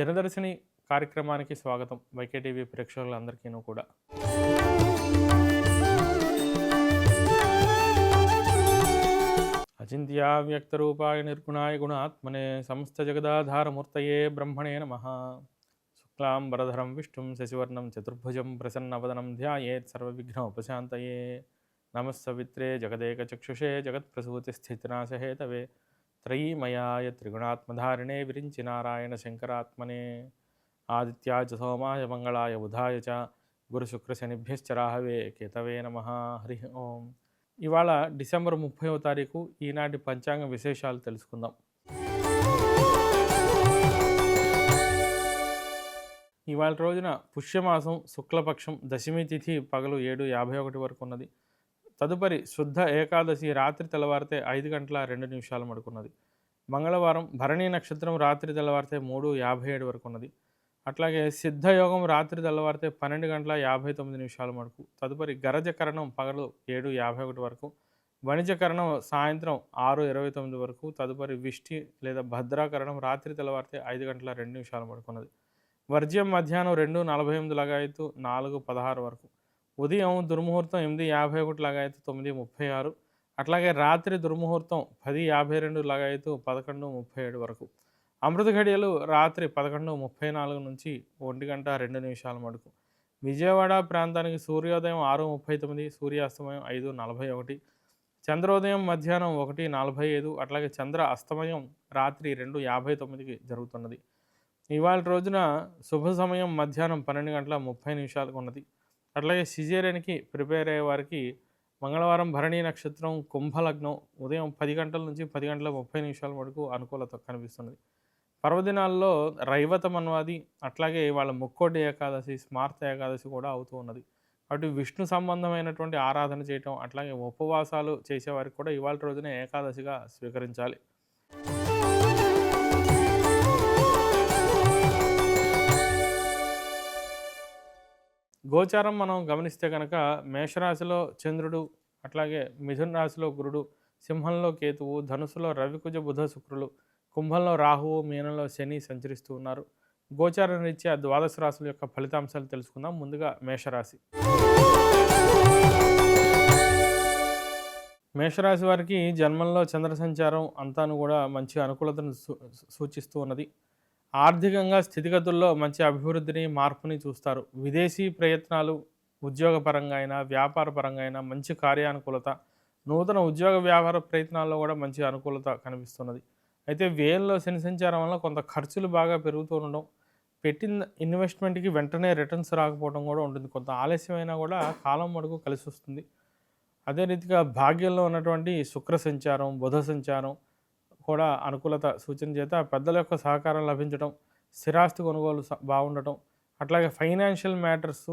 జనదర్శిని కార్యక్రమానికి స్వాగతం. వైకేటీవీ ప్రేక్షకులందరికీను కూడా. అచింత్యా వ్యక్తరూపాయ నిర్గుణాయ గుణాత్మనే సమస్త జగదాధారమూర్తయే బ్రహ్మణే నమః. శుక్లాంబరధరం విష్ణుం శశివర్ణం చతుర్భుజం ప్రసన్నవదనం ధ్యాయేత్ సర్వవిఘ్నోపశాంతయే. నమస్సవిత్రే జగదేకచక్షుషే జగత్ప్రసూతిస్థితినాశహేతవే త్రయీమయాయ త్రిగుణాత్మధారిణే విరించి నారాయణ శంకరాత్మనే. ఆదిత్యాయ చ సోమాయ మంగళాయ బుధాయ చ గురుశుక్రశనిభ్యశ్చ రాహవే కేతవే నమః. హరి ఓం. ఇవాళ డిసెంబర్ 30వ తారీఖు. ఈనాటి పంచాంగ విశేషాలు తెలుసుకుందాం. ఇవాళ రోజున పుష్యమాసం శుక్లపక్షం దశమి తిథి పగలు 7:51 వరకు ఉన్నది. తదుపరి శుద్ధ ఏకాదశి రాత్రి తెల్లవారితే 5 గంటల 2 నిమిషాలు మడుకున్నది. మంగళవారం భరణీ నక్షత్రం రాత్రి తెల్లవారితే 3:57 వరకు ఉన్నది. అట్లాగే సిద్ధయోగం రాత్రి తెల్లవారితే 12 గంటల 59 నిమిషాల మడుకు. తదుపరి గరజకరణం పగలు 7:51 వరకు. వణిజకరణం సాయంత్రం 6:29 వరకు. తదుపరి విష్టి లేదా భద్రాకరణం రాత్రి తెల్లవారితే 5 గంటల 2 నిమిషాల మడుకున్నది. వర్జ్యం మధ్యాహ్నం 2:48 లగాయతు 4:16 వరకు. ఉదయం దుర్ముహూర్తం 8:51 లగాయతు 9:36. అట్లాగే రాత్రి దుర్ముహూర్తం 10:52 లగాయతు 11:37 వరకు. అమృత ఘడియలు రాత్రి 11:34 నుంచి 1 గంట 2 నిమిషాల మడుకు. విజయవాడ ప్రాంతానికి సూర్యోదయం 6:39, సూర్యాస్తమయం 5:41, చంద్రోదయం మధ్యాహ్నం 1:45, అట్లాగే చంద్ర అస్తమయం రాత్రి 2:59కి జరుగుతున్నది. ఇవాళ రోజున శుభ సమయం మధ్యాహ్నం 12 గంటల 30 నిమిషాలకు ఉన్నది. అట్లాగే సిజేరియన్కి ప్రిపేర్ అయ్యే వారికి మంగళవారం భరణీ నక్షత్రం కుంభలగ్నం ఉదయం 10 గంటల నుంచి 10 గంటల 30 నిమిషాల వరకు అనుకూలత కనిపిస్తున్నది. పర్వదినాల్లో రైవత మన్వాది, అట్లాగే వాళ్ళ ముక్కోటి ఏకాదశి, స్మార్త ఏకాదశి కూడా అవుతూ ఉన్నది. అటు విష్ణు సంబంధమైనటువంటి ఆరాధన చేయటం, అట్లాగే ఉపవాసాలు చేసేవారికి కూడా ఇవాళ రోజున ఏకాదశిగా స్వీకరించాలి. గోచారం మనం గమనిస్తే కనుక మేషరాశిలో చంద్రుడు, అట్లాగే మిథున రాశిలో గురుడు, సింహంలో కేతువు, ధనుసులో రవికుజ బుధ శుక్రులు, కుంభంలో రాహువు, మీనంలో శని సంచరిస్తూ ఉన్నారు. గోచారం రీత్యా ద్వాదశ రాశుల యొక్క ఫలితాంశాలు తెలుసుకుందాం. ముందుగా మేషరాశి. మేషరాశి వారికి జన్మంలో చంద్ర సంచారం అంతాను కూడా మంచి అనుకూలతను సూచిస్తూ ఉన్నది. ఆర్థికంగా స్థితిగతుల్లో మంచి అభివృద్ధిని, మార్పుని చూస్తారు. విదేశీ ప్రయత్నాలు ఉద్యోగపరంగా అయినా, వ్యాపార పరంగా అయినా మంచి కార్యానుకూలత, నూతన ఉద్యోగ వ్యాపార ప్రయత్నాల్లో కూడా మంచి అనుకూలత కనిపిస్తున్నది. అయితే వ్యయంలో శని సంచారం వల్ల కొంత ఖర్చులు బాగా పెరుగుతూ ఉండడం, పెట్టిన ఇన్వెస్ట్మెంట్కి వెంటనే రిటర్న్స్ రాకపోవడం కూడా ఉంటుంది. కొంత ఆలస్యమైనా కూడా కాలం మడుగు కలిసి వస్తుంది. అదే రీతిగా భాగ్యంలో ఉన్నటువంటి శుక్ర సంచారం, బుధ సంచారం కూడా అనుకూలత సూచన చేత పెద్దల యొక్క సహకారం లభించడం, స్థిరాస్తి కొనుగోలు బాగుండటం, అట్లాగే ఫైనాన్షియల్ మ్యాటర్స్,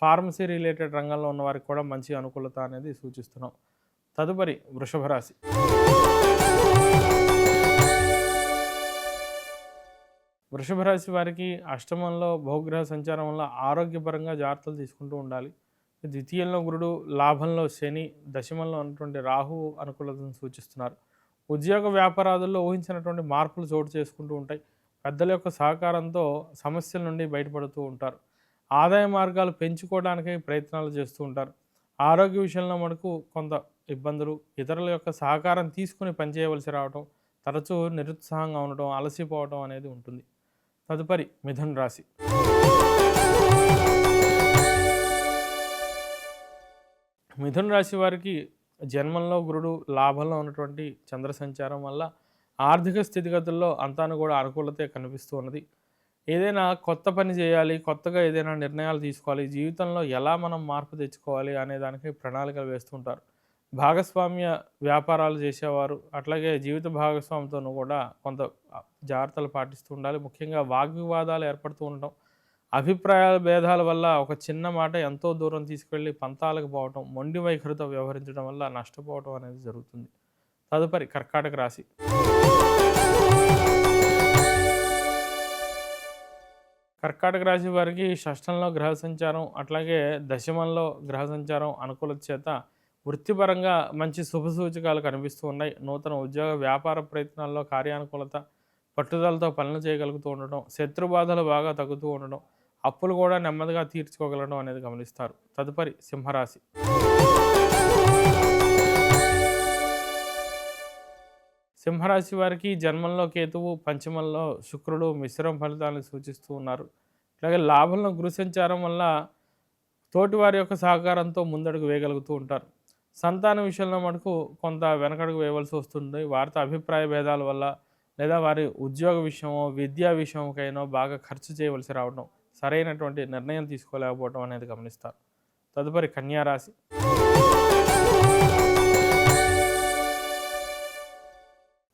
ఫార్మసీ రిలేటెడ్ రంగంలో ఉన్న వారికి కూడా మంచి అనుకూలత అనేది సూచిస్తున్నాం. తదుపరి వృషభ రాశి. వృషభ రాశి వారికి అష్టమంలో బహుగ్రహ సంచారం వల్ల ఆరోగ్యపరంగా జాగ్రత్తలు తీసుకుంటూ ఉండాలి. ద్వితీయంలో గురుడు, లాభంలో శని, దశమంలో ఉన్నటువంటి రాహువు అనుకూలతను సూచిస్తున్నారు. ఉద్యోగ వ్యాపారాదుల్లో ఊహించినటువంటి మార్పులు చోటు చేసుకుంటూ ఉంటాయి. పెద్దల యొక్క సహకారంతో సమస్యల నుండి బయటపడుతూ ఉంటారు. ఆదాయ మార్గాలు పెంచుకోవడానికి ప్రయత్నాలు చేస్తూ ఉంటారు. ఆరోగ్య విషయంలో మనకు కొంత ఇబ్బందులు, ఇతరుల యొక్క సహకారం తీసుకుని పనిచేయవలసి రావడం, తరచూ నిరుత్సాహంగా ఉండటం, అలసిపోవడం అనేది ఉంటుంది. తదుపరి మిథున రాశి. మిథున రాశి వారికి జన్మంలో గురుడు, లాభంలో ఉన్నటువంటి చంద్ర సంచారం వల్ల ఆర్థిక స్థితిగతుల్లో అంతాను కూడా అనుకూలతే కనిపిస్తూ ఉన్నది. ఏదైనా కొత్త పని చేయాలి, కొత్తగా ఏదైనా నిర్ణయాలు తీసుకోవాలి, జీవితంలో ఎలా మనం మార్పు తెచ్చుకోవాలి అనే దానికి ప్రణాళికలు వేస్తుంటారు. భాగస్వామ్య వ్యాపారాలు చేసేవారు, అట్లాగే జీవిత భాగస్వామితోనూ కూడా కొంత జాగ్రత్తలు పాటిస్తూ ఉండాలి. ముఖ్యంగా వాగ్వివాదాలు ఏర్పడుతూ ఉండటం, అభిప్రాయాల భేదాల వల్ల ఒక చిన్న మాట ఎంతో దూరం తీసుకెళ్ళి పంతాలకు పోవటం, మొండి వైఖరితో వ్యవహరించడం వల్ల నష్టపోవటం అనేది జరుగుతుంది. తదుపరి కర్కాటక రాశి. కర్కాటక రాశి వారికి షష్టంలో గ్రహ సంచారం, అట్లాగే దశమంలో గ్రహ సంచారం అనుకూలత చేత వృత్తిపరంగా మంచి శుభసూచకాలు కనిపిస్తూ ఉన్నాయి. నూతన ఉద్యోగ వ్యాపార ప్రయత్నాల్లో కార్యానుకూలత, పట్టుదలతో పనులు చేయగలుగుతూ ఉండడం, శత్రు బాధలు బాగా తగ్గుతూ ఉండడం, అప్పులు కూడా నెమ్మదిగా తీర్చుకోగలడం అనేది గమనిస్తారు. తదుపరి సింహరాశి. సింహరాశి వారికి జన్మంలో కేతువు, పంచమంలో శుక్రుడు మిశ్రమ ఫలితాలను సూచిస్తూ ఉన్నారు. అలాగే లాభంలో గురు సంచారం వల్ల తోటివారి యొక్క సహకారంతో ముందడుగు వేయగలుగుతూ ఉంటారు. సంతాన విషయంలో మటుకు కొంత వెనకడుగు వేయవలసి వస్తుంది. వారితో అభిప్రాయ భేదాల వల్ల లేదా వారి ఉద్యోగ విషయమో విద్యా విషయంకైనా బాగా ఖర్చు చేయవలసి రావడం, సరైనటువంటి నిర్ణయం తీసుకోలేకపోవడం అనేది గమనిస్తారు. తదుపరి కన్యా రాశి.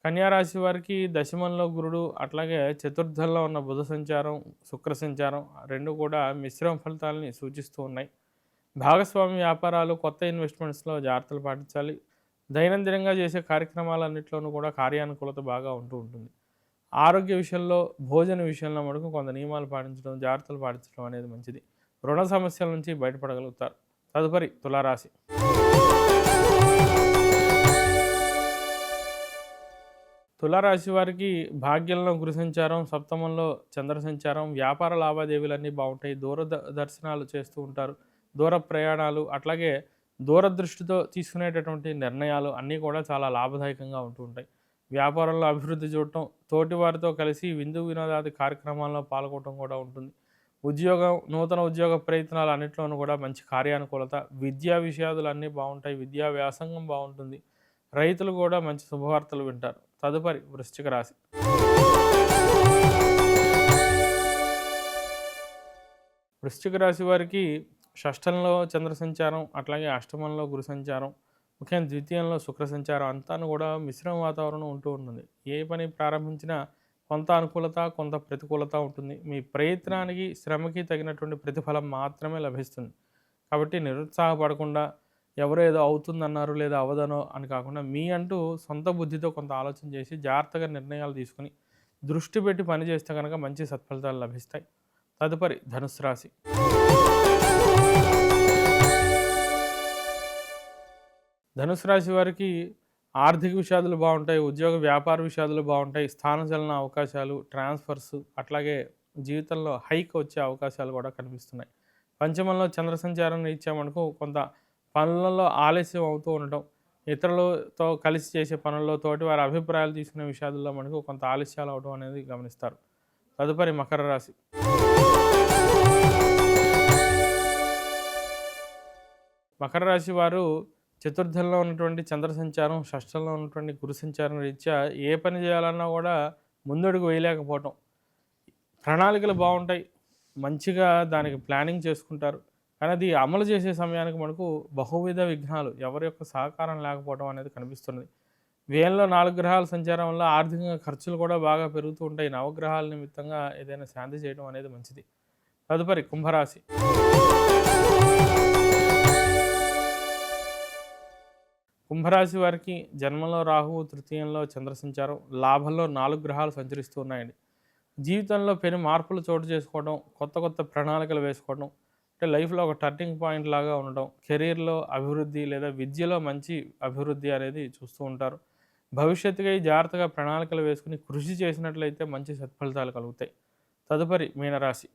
కన్యా రాశి వారికి దశమంలో గురుడు, అట్లాగే చతుర్థంలో ఉన్న బుధ సంచారం, శుక్ర సంచారం రెండు కూడా మిశ్రమ ఫలితాలని సూచిస్తూ ఉన్నాయి. భాగస్వామి వ్యాపారాలు, కొత్త ఇన్వెస్ట్మెంట్స్లో జాగ్రత్తలు పాటించాలి. దైనందినంగా చేసే కార్యక్రమాలన్నింటిలోనూ కూడా కార్యానుకూలత బాగా ఉంటూ ఉంటుంది. ఆరోగ్య విషయంలో, భోజన విషయంలో మటుకు కొంత నియమాలు పాటించడం, జాగ్రత్తలు పాటించడం అనేది మంచిది. రుణ సమస్యల నుంచి బయటపడగలుగుతారు. తదుపరి తులారాశి. తులారాశి వారికి భాగ్యంలో గురు సంచారం, సప్తమంలో చంద్ర సంచారం, వ్యాపార లావాదేవీలన్నీ బాగుంటాయి. దర్శనాలు చేస్తూ ఉంటారు. దూర ప్రయాణాలు, అట్లాగే దూరదృష్టితో తీసుకునేటటువంటి నిర్ణయాలు అన్నీ కూడా చాలా లాభదాయకంగా ఉంటూ ఉంటాయి. వ్యాపారంలో అభివృద్ధి చూడటం, తోటి వారితో కలిసి విందు వినోదాది కార్యక్రమాల్లో పాల్గొనడం కూడా ఉంటుంది. ఉద్యోగం, నూతన ఉద్యోగ ప్రయత్నాలు అన్నింటిలోనూ కూడా మంచి కార్యానుకూలత. విద్యా విషయాలు అన్నీ బాగుంటాయి. విద్యా వ్యాసంగం బాగుంటుంది. రైతులు కూడా మంచి శుభవార్తలు వింటారు. తదుపరి వృశ్చిక రాశి. వృశ్చిక రాశి వారికి షష్టంలో చంద్ర సంచారం, అట్లాగే అష్టమంలో గురు సంచారం, ముఖ్యంగా ద్వితీయంలో శుక్ర సంచారం అంతాను కూడా మిశ్రమ వాతావరణం ఉంటూ ఉంటుంది. ఏ పని ప్రారంభించినా కొంత అనుకూలత, కొంత ప్రతికూలత ఉంటుంది. మీ ప్రయత్నానికి, శ్రమకి తగినటువంటి ప్రతిఫలం మాత్రమే లభిస్తుంది. కాబట్టి నిరుత్సాహపడకుండా ఎవరో ఏదో అవుతుందన్నారు లేదా అవదనో అని కాకుండా మీ అంటూ సొంత బుద్ధితో కొంత ఆలోచన చేసి జాగ్రత్తగా నిర్ణయాలు తీసుకుని దృష్టి పెట్టి పని చేస్తే కనుక మంచి సత్ఫలితాలు లభిస్తాయి. తదుపరి ధనుస్సు రాశి. ధనుసు రాశి వారికి ఆర్థిక విషయాలు బాగుంటాయి. ఉద్యోగ వ్యాపార విషయాలు బాగుంటాయి. స్థానచలన అవకాశాలు, ట్రాన్స్ఫర్స్, అట్లాగే జీవితంలో హైక్ వచ్చే అవకాశాలు కూడా కనిపిస్తున్నాయి. పంచమంలో చంద్ర సంచారం ఇచ్చామనుకో కొంత పనులలో ఆలస్యం అవుతూ ఉండటం, ఇతరులతో కలిసి చేసే పనుల్లో తోటి వారి అభిప్రాయాలు తీసుకునే విషయాల్లో మనకు కొంత ఆలస్యాలు అవడం అనేది గమనిస్తారు. తదుపరి మకర రాశి. మకర రాశి వారు చతుర్థంలో ఉన్నటువంటి చంద్ర సంచారం, షష్టంలో ఉన్నటువంటి గురు సంచారం రీత్యా ఏ పని చేయాలన్నా కూడా ముందడుగు వేయలేకపోవటం. ప్రణాళికలు బాగుంటాయి, మంచిగా దానికి ప్లానింగ్ చేసుకుంటారు. కానీ అది అమలు చేసే సమయానికి మనకు బహువిధ విఘ్నాలు, ఎవరి యొక్క సహకారం లేకపోవడం అనేది కనిపిస్తున్నది. వ్యయంలో 4 గ్రహాల సంచారం వల్ల ఆర్థికంగా ఖర్చులు కూడా బాగా పెరుగుతూ ఉంటాయి. నవగ్రహాల నిమిత్తంగా ఏదైనా శాంతి చేయడం అనేది మంచిది. తదుపరి కుంభరాశి. కుంభరాశి వారికి జన్మలో రాహువు, తృతీయంలో చంద్ర సంచారం, లాభంలో 4 గ్రహాలు సంచరిస్తూ ఉన్నాయండి. జీవితంలో పెను మార్పులు చోటు చేసుకోవడం, కొత్త కొత్త ప్రణాళికలు వేసుకోవడం, అంటే లైఫ్లో ఒక టర్నింగ్ పాయింట్ లాగా ఉండడం, కెరీర్లో అభివృద్ధి లేదా విద్యలో మంచి అభివృద్ధి అనేది చూస్తూ ఉంటారు. భవిష్యత్తుకై జాగ్రత్తగా ప్రణాళికలు వేసుకుని కృషి చేసినట్లయితే మంచి సత్ఫలితాలు కలుగుతాయి. తదుపరి మీనరాశి.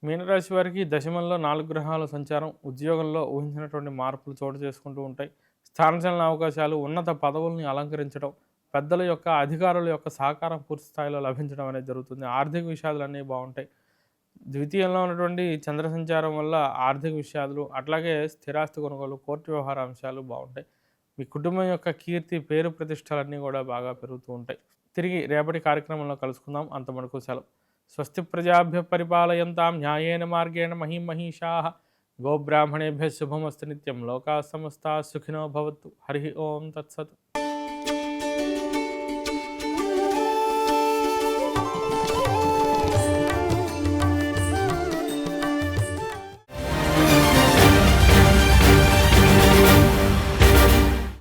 మీనరాశి వారికి దశమంలో 4 గ్రహాల సంచారం, ఉద్యోగంలో ఊహించినటువంటి మార్పులు చోటు చేసుకుంటూ ఉంటాయి. స్థానచలన అవకాశాలు, ఉన్నత పదవుల్ని అలంకరించడం, పెద్దల యొక్క అధికారుల యొక్క సహకారం పూర్తి స్థాయిలో లభించడం అనేది జరుగుతుంది. ఆర్థిక విషయాలన్నీ బాగుంటాయి. ద్వితీయంలో ఉన్నటువంటి చంద్ర సంచారం వల్ల ఆర్థిక విషయాలు, అట్లాగే స్థిరాస్తి కొనుగోలు, కోర్టు వ్యవహార అంశాలు బాగుంటాయి. మీ కుటుంబం యొక్క కీర్తి, పేరు ప్రతిష్టలన్నీ కూడా బాగా పెరుగుతూ ఉంటాయి. తిరిగి రేపటి కార్యక్రమంలో కలుసుకుందాం. అంతవరకు సెలవు. స్వస్తి ప్రజాభ్య పరిపాలయంతాం న్యాయేన మార్గేణ మహిమహీషాః గోబ్రాహ్మణేభ్య శుభమస్తు నిత్యం. లోకాః సమస్తాః సుఖినో భవంతు. హరి ఓం తత్సత్.